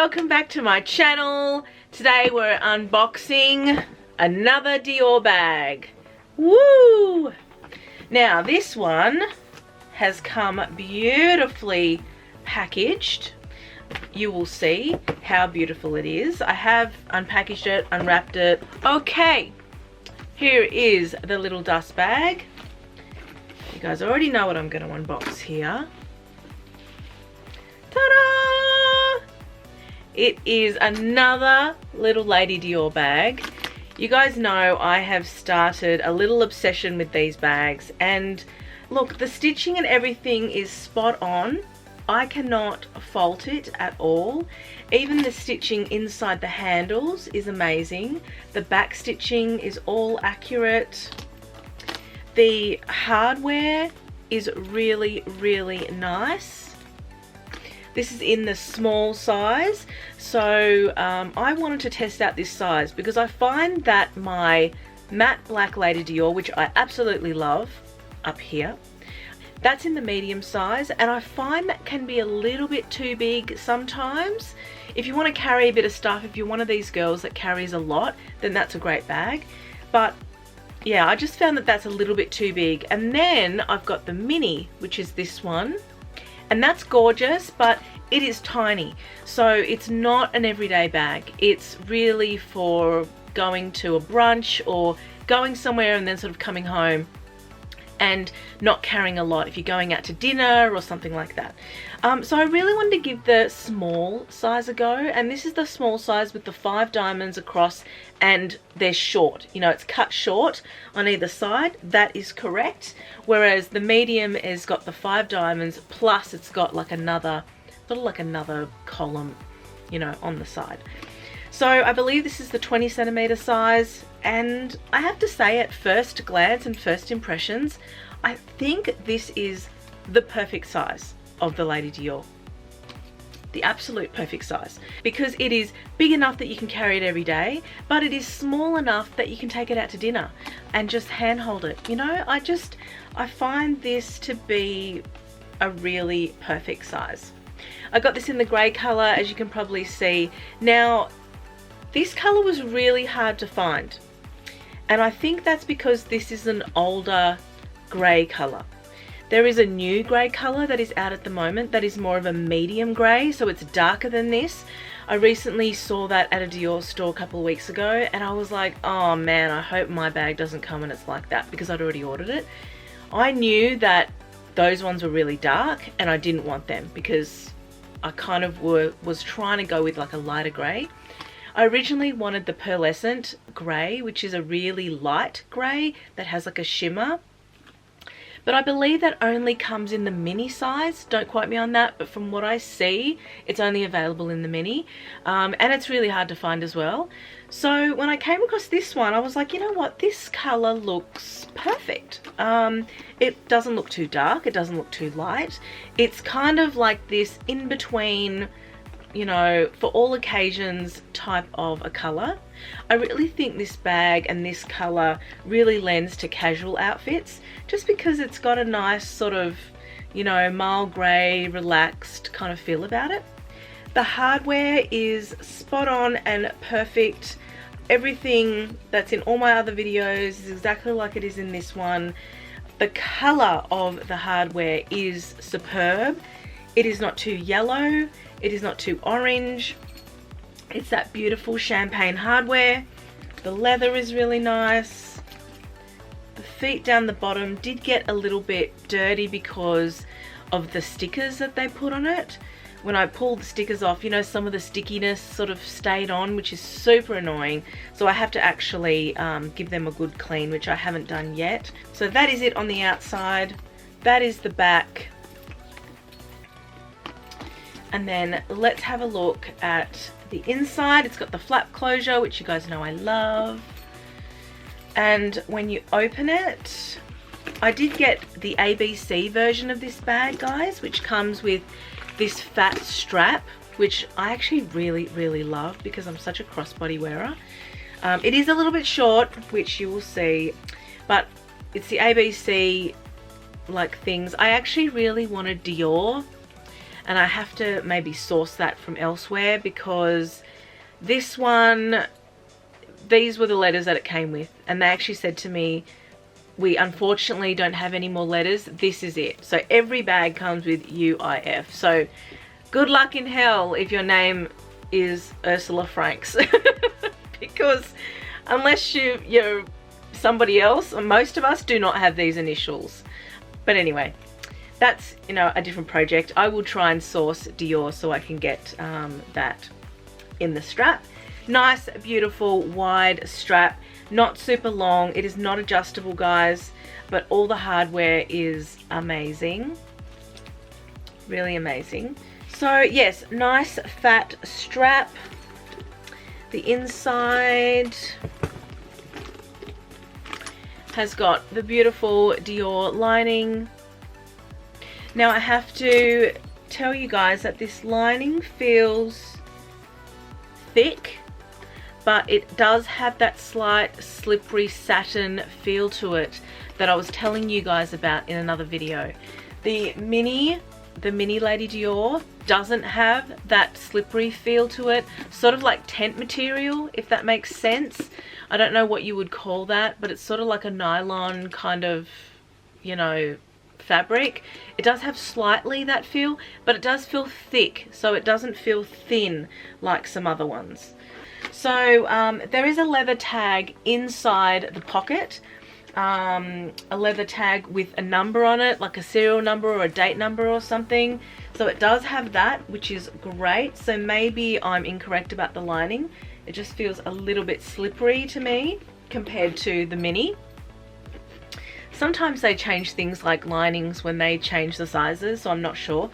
welcome back to my channel. Today we're unboxing another Dior bag. Woo! Now this one has come beautifully packaged. You will see how beautiful it is. I have unpackaged it, unwrapped it. Okay, here is the little dust bag. You guys already know what I'm going to unbox here. Ta-da! It is another little Lady Dior bag. You guys know I have started a little obsession with these bags, and look, the stitching and everything is spot on. I cannot fault it at all. Even the stitching inside the handles is amazing. The back stitching is all accurate. The hardware is really, really nice. This is in the small size, so I wanted to test out this size because I find that my matte black Lady Dior, which I absolutely love, up here, that's in the medium size, and I find that can be a little bit too big sometimes. If you want to carry a bit of stuff, if you're one of these girls that carries a lot, then that's a great bag. But yeah, I just found that that's a little bit too big. And then I've got the mini, which is this one. And that's gorgeous, but it is tiny. So it's not an everyday bag. It's really for going to a brunch or going somewhere and then sort of coming home and not carrying a lot if you're going out to dinner or something like that. So I really wanted to give the small size a go, and this is the small size with the 5 diamonds across, and they're short. You know, it's cut short on either side. That is correct. Whereas the medium has got the 5 diamonds plus it's got like another, sort of like another column, you know, on the side. So I believe this is the 20 centimeter size, and I have to say at first glance and first impressions, I think this is the perfect size of the Lady Dior. The absolute perfect size, because it is big enough that you can carry it every day, but it is small enough that you can take it out to dinner and just handhold it. You know, I find this to be a really perfect size. I got this in the grey colour, as you can probably see. Now, this colour was really hard to find, and I think that's because this is an older grey colour. There is a new grey colour that is out at the moment that is more of a medium grey, so it's darker than this. I recently saw that at a Dior store a couple of weeks ago, and I was like, oh man, I hope my bag doesn't come and it's like that, because I'd already ordered it. I knew that those ones were really dark and I didn't want them because I kind of was trying to go with like a lighter grey. I originally wanted the pearlescent grey, which is a really light grey that has like a shimmer. But I believe that only comes in the mini size. Don't quote me on that, but from what I see, it's only available in the mini. And it's really hard to find as well. So when I came across this one, I was like, you know what? This colour looks perfect. It doesn't look too dark. It doesn't look too light. It's kind of like this in-between, you know, for all occasions type of a colour. I really think this bag and this colour really lends to casual outfits, just because it's got a nice sort of, you know, mild grey, relaxed kind of feel about it. The hardware is spot on and perfect. Everything that's in all my other videos is exactly like it is in this one. The colour of the hardware is superb. It is not too yellow. It is not too orange. It's that beautiful champagne hardware. The leather is really nice. The feet down the bottom did get a little bit dirty because of the stickers that they put on it. When I pulled the stickers off, you know, some of the stickiness sort of stayed on, which is super annoying. So I have to actually give them a good clean, which I haven't done yet. So that is it on the outside. That is the back. And then let's have a look at the inside. It's got the flap closure, which you guys know I love. And when you open it, I did get the ABC version of this bag, guys, which comes with this fat strap, which I actually really, really love because I'm such a crossbody wearer. It is a little bit short, which you will see, but it's the ABC like things. I actually really wanted Dior and I have to maybe source that from elsewhere, because this one, these were the letters that it came with, and they actually said to me, we unfortunately don't have any more letters, this is it. So every bag comes with UIF. So good luck in hell if your name is Ursula Franks. Because unless you're somebody else, most of us do not have these initials. But anyway, that's, you know, a different project. I will try and source Dior so I can get that in the strap. Nice, beautiful, wide strap. Not super long. It is not adjustable, guys, but all the hardware is amazing. Really amazing. So yes, nice fat strap. The inside has got the beautiful Dior lining. Now I have to tell you guys that this lining feels thick, but it does have that slight slippery satin feel to it that I was telling you guys about in another video. The mini Lady Dior doesn't have that slippery feel to it, sort of like tent material, if that makes sense. I don't know what you would call that, but it's sort of like a nylon kind of, you know, fabric. It does have slightly that feel, but it does feel thick, so it doesn't feel thin like some other ones. So there is a leather tag inside the pocket, a leather tag with a number on it, like a serial number or a date number or something. So it does have that, which is great. So maybe I'm incorrect about the lining. It just feels a little bit slippery to me compared to the mini. Sometimes they change things like linings when they change the sizes, so I'm not sure.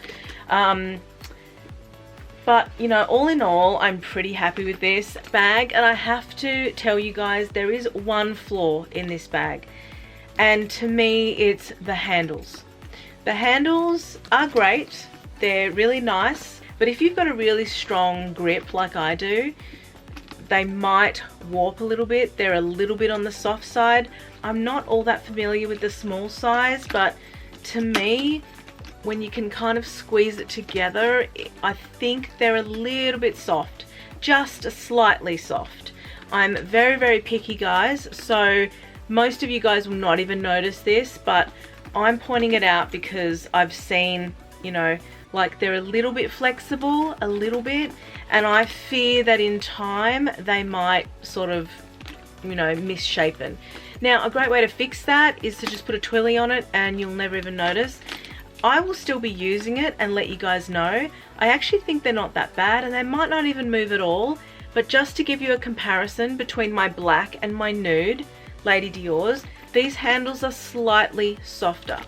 But, you know, all in all, I'm pretty happy with this bag. And I have to tell you guys, there is one flaw in this bag. And to me, it's the handles. The handles are great. They're really nice. But if you've got a really strong grip like I do, they might warp a little bit. They're a little bit on the soft side. I'm not all that familiar with the small size, but to me, when you can kind of squeeze it together, I think they're a little bit soft, just slightly soft. I'm very, very picky, guys, so most of you guys will not even notice this, but I'm pointing it out because I've seen, you know, like they're a little bit flexible, a little bit, and I fear that in time they might sort of, you know, misshapen. Now, a great way to fix that is to just put a twilly on it and you'll never even notice. I will still be using it and let you guys know. I actually think they're not that bad, and they might not even move at all, but just to give you a comparison between my black and my nude Lady Dior's, these handles are slightly softer.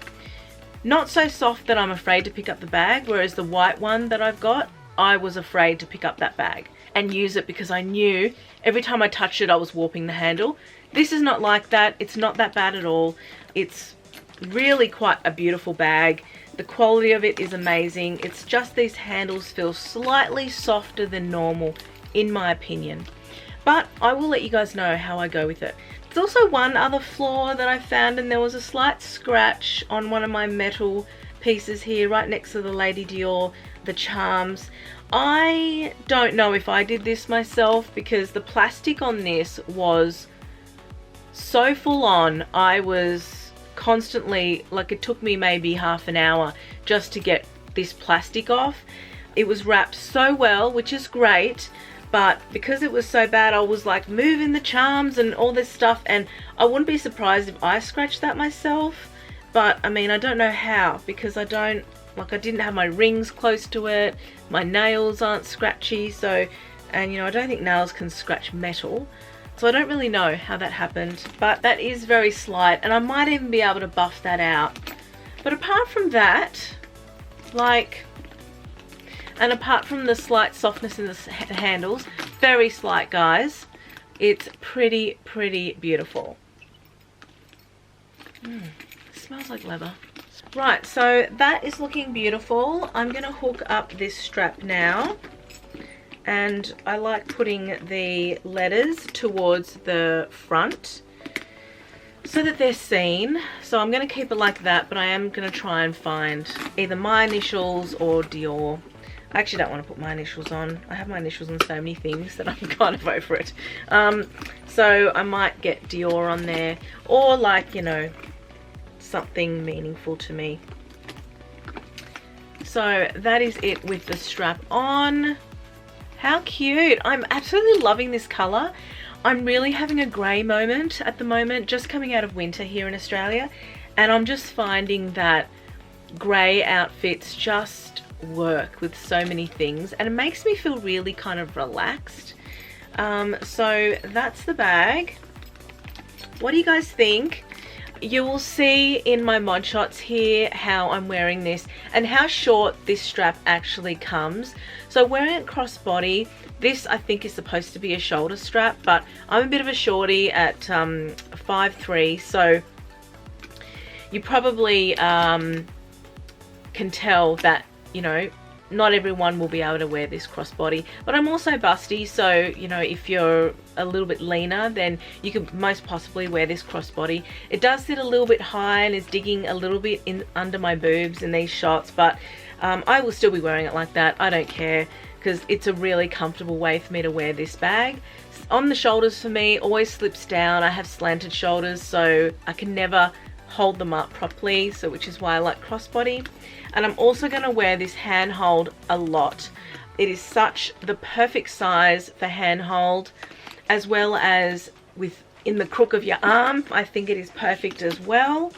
Not so soft that I'm afraid to pick up the bag, whereas the white one that I've got, I was afraid to pick up that bag and use it because I knew every time I touched it I was warping the handle. This is not like that. It's not that bad at all. It's really quite a beautiful bag. The quality of it is amazing. It's just these handles feel slightly softer than normal, in my opinion. But I will let you guys know how I go with it. There's also one other flaw that I found, and there was a slight scratch on one of my metal pieces here, right next to the Lady Dior, the charms. I don't know if I did this myself, because the plastic on this was so full on. I was constantly, like, it took me maybe half an hour just to get this plastic off. It was wrapped so well, which is great, but because it was so bad, I was like moving the charms and all this stuff, and I wouldn't be surprised if I scratched that myself. But I mean, I don't know how, because I didn't have my rings close to it, my nails aren't scratchy, so, and you know, I don't think nails can scratch metal. So I don't really know how that happened, but that is very slight, and I might even be able to buff that out. But apart from that, like, and apart from the slight softness in the handles, very slight, guys, it's pretty beautiful. Smells like leather. Right, so that is looking beautiful. I'm gonna hook up this strap now. And I like putting the letters towards the front. so that they're seen. So I'm going to keep it like that, but I am going to try and find either my initials or Dior. I actually don't want to put my initials on. I have my initials on so many things that I'm kind of over it. So I might get Dior on there, or like, you know, something meaningful to me. So that is it with the strap on. How cute. I'm absolutely loving this color. I'm really having a grey moment at the moment, just coming out of winter here in Australia, and I'm just finding that grey outfits just work with so many things, and it makes me feel really kind of relaxed. So that's the bag. What do you guys think? You will see in my mod shots here how I'm wearing this and how short this strap actually comes. So wearing it crossbody, this I think is supposed to be a shoulder strap, but I'm a bit of a shorty at 5'3", so you probably can tell that, you know, not everyone will be able to wear this crossbody, but I'm also busty, so you know, if you're a little bit leaner, then you could most possibly wear this crossbody. It does sit a little bit high and is digging a little bit in under my boobs in these shots, but I will still be wearing it like that. I don't care, because it's a really comfortable way for me to wear this bag. On the shoulders for me always slips down. I have slanted shoulders, so I can never hold them up properly, so which is why I like crossbody. And I'm also going to wear this handhold a lot. It is such the perfect size for handhold, as well as in the crook of your arm. I think it is perfect as well.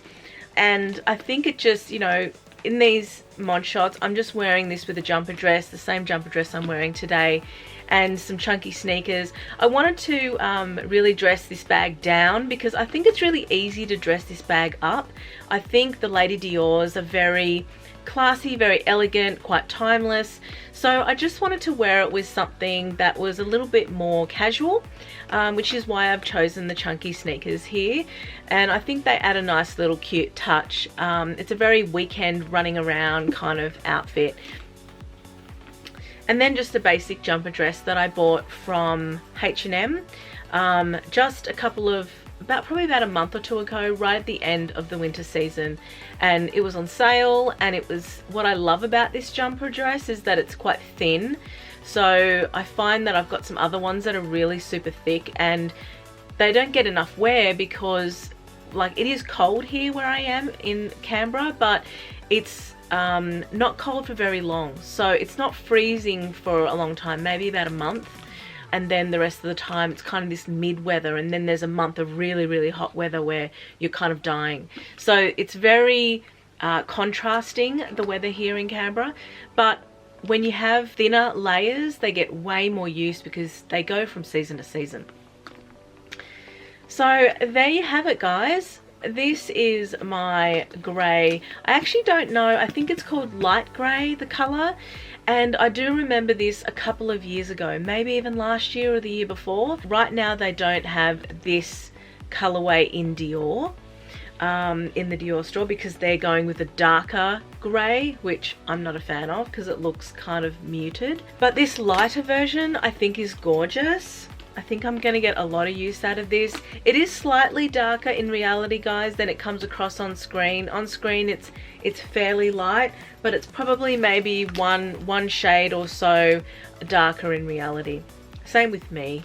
And I think it just, you know, in these mod shots, I'm just wearing this with a jumper dress, the same jumper dress I'm wearing today, and some chunky sneakers. I wanted to really dress this bag down because I think it's really easy to dress this bag up. I think the Lady Dior's are very classy, very elegant, quite timeless. So I just wanted to wear it with something that was a little bit more casual, which is why I've chosen the chunky sneakers here. And I think they add a nice little cute touch. It's a very weekend running around kind of outfit. And then just a basic jumper dress that I bought from H&M just a couple of, probably about a month or two ago, right at the end of the winter season. And it was on sale, and it was, what I love about this jumper dress is that it's quite thin. So I find that I've got some other ones that are really super thick, and they don't get enough wear because, like, it is cold here where I am in Canberra, but it's not cold for very long. So it's not freezing for a long time, maybe about a month. And then the rest of the time it's kind of this mid-weather, and then there's a month of really, really hot weather where you're kind of dying. So it's very contrasting, the weather here in Canberra. But when you have thinner layers, they get way more use because they go from season to season. So there you have it, guys. This is my grey. I actually don't know, I think it's called light grey, the colour. And I do remember this a couple of years ago, maybe even last year or the year before. Right now they don't have this colourway in Dior, in the Dior store, because they're going with a darker grey, which I'm not a fan of because it looks kind of muted. But this lighter version I think is gorgeous. I think I'm going to get a lot of use out of this. It is slightly darker in reality, guys, than it comes across on screen. On screen it's fairly light, but it's probably maybe one shade or so darker in reality. Same with me.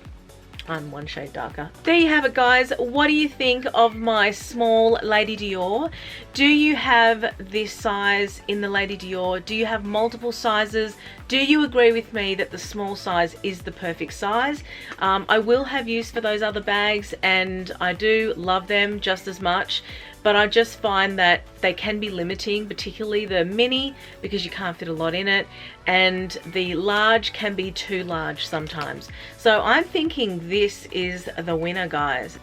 I'm one shade darker. There you have it, guys. What do you think of my small Lady Dior? Do you have this size in the Lady Dior? Do you have multiple sizes? Do you agree with me that the small size is the perfect size? I will have use for those other bags, and I do love them just as much, but I just find that they can be limiting, particularly the mini, because you can't fit a lot in it, and the large can be too large sometimes. So I'm thinking this is the winner, guys.